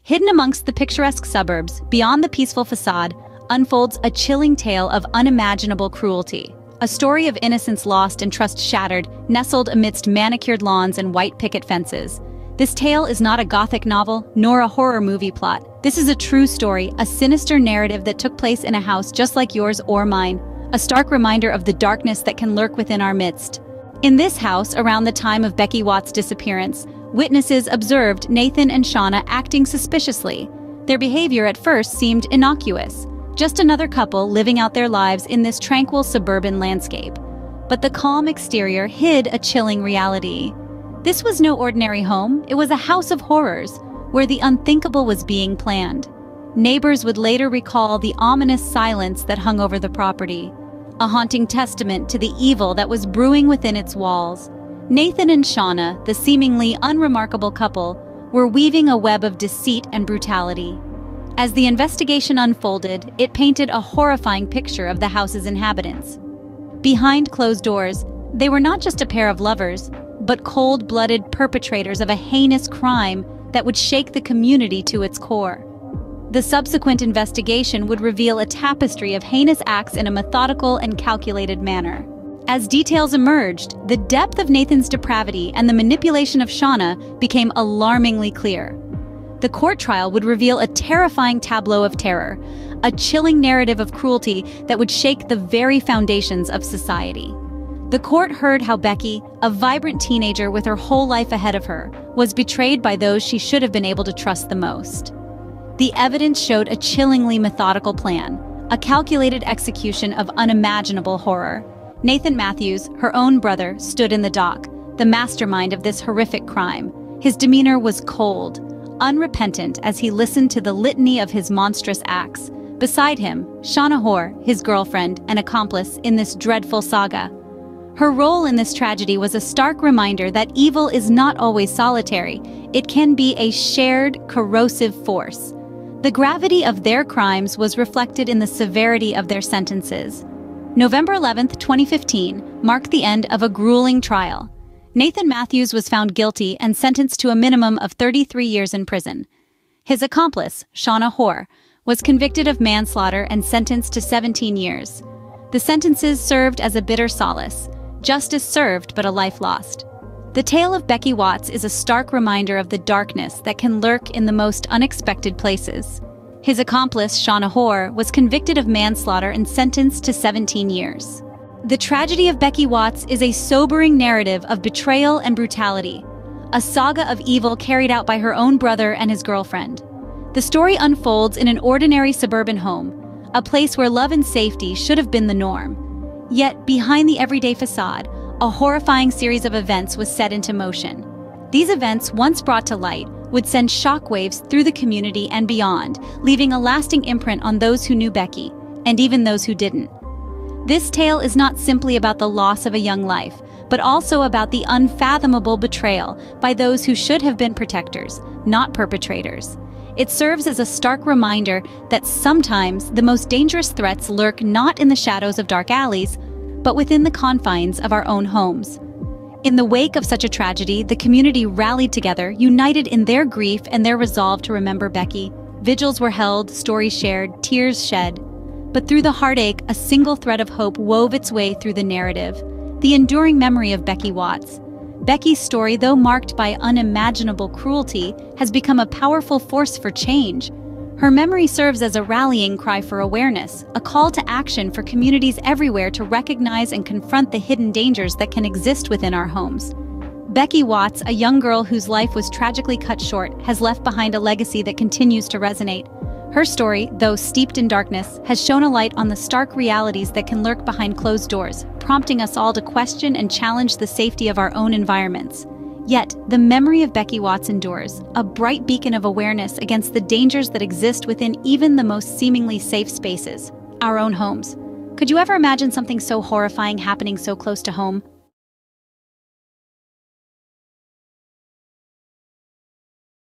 Hidden amongst the picturesque suburbs, beyond the peaceful facade, unfolds a chilling tale of unimaginable cruelty. A story of innocence lost and trust shattered, nestled amidst manicured lawns and white picket fences. This tale is not a gothic novel, nor a horror movie plot. This is a true story, a sinister narrative that took place in a house just like yours or mine, a stark reminder of the darkness that can lurk within our midst. In this house, around the time of Becky Watts' disappearance, witnesses observed Nathan and Shauna acting suspiciously. Their behavior at first seemed innocuous, just another couple living out their lives in this tranquil suburban landscape. But the calm exterior hid a chilling reality. This was no ordinary home, it was a house of horrors, where the unthinkable was being planned. Neighbors would later recall the ominous silence that hung over the property, a haunting testament to the evil that was brewing within its walls. Nathan and Shauna, the seemingly unremarkable couple, were weaving a web of deceit and brutality. As the investigation unfolded, it painted a horrifying picture of the house's inhabitants. Behind closed doors, they were not just a pair of lovers, but cold-blooded perpetrators of a heinous crime that would shake the community to its core. The subsequent investigation would reveal a tapestry of heinous acts in a methodical and calculated manner. As details emerged, the depth of Nathan's depravity and the manipulation of Shauna became alarmingly clear. The court trial would reveal a terrifying tableau of terror, a chilling narrative of cruelty that would shake the very foundations of society. The court heard how Becky, a vibrant teenager with her whole life ahead of her, was betrayed by those she should have been able to trust the most. The evidence showed a chillingly methodical plan, a calculated execution of unimaginable horror. Nathan Matthews, her own brother, stood in the dock, the mastermind of this horrific crime. His demeanor was cold, unrepentant as he listened to the litany of his monstrous acts. Beside him, Shauna Hoare, his girlfriend and accomplice in this dreadful saga. Her role in this tragedy was a stark reminder that evil is not always solitary. It can be a shared, corrosive force. The gravity of their crimes was reflected in the severity of their sentences. November 11, 2015, marked the end of a grueling trial. Nathan Matthews was found guilty and sentenced to a minimum of 33 years in prison. His accomplice, Shauna Hoare, was convicted of manslaughter and sentenced to 17 years. The sentences served as a bitter solace. Justice served, but a life lost. The tale of Becky Watts is a stark reminder of the darkness that can lurk in the most unexpected places. His accomplice, Shauna Hoare, was convicted of manslaughter and sentenced to 17 years. The tragedy of Becky Watts is a sobering narrative of betrayal and brutality, a saga of evil carried out by her own brother and his girlfriend. The story unfolds in an ordinary suburban home, a place where love and safety should have been the norm. Yet, behind the everyday facade, a horrifying series of events was set into motion. These events, once brought to light, would send shockwaves through the community and beyond, leaving a lasting imprint on those who knew Becky, and even those who didn't. This tale is not simply about the loss of a young life, but also about the unfathomable betrayal by those who should have been protectors, not perpetrators. It serves as a stark reminder that sometimes the most dangerous threats lurk not in the shadows of dark alleys, but within the confines of our own homes. In the wake of such a tragedy, the community rallied together, united in their grief and their resolve to remember Becky. Vigils were held, stories shared, tears shed. But through the heartache, a single thread of hope wove its way through the narrative, the enduring memory of Becky Watts. Becky's story, though marked by unimaginable cruelty, has become a powerful force for change. Her memory serves as a rallying cry for awareness, a call to action for communities everywhere to recognize and confront the hidden dangers that can exist within our homes. Becky Watts, a young girl whose life was tragically cut short, has left behind a legacy that continues to resonate. Her story, though steeped in darkness, has shone a light on the stark realities that can lurk behind closed doors, prompting us all to question and challenge the safety of our own environments. Yet, the memory of Becky Watts endures, a bright beacon of awareness against the dangers that exist within even the most seemingly safe spaces, our own homes. Could you ever imagine something so horrifying happening so close to home?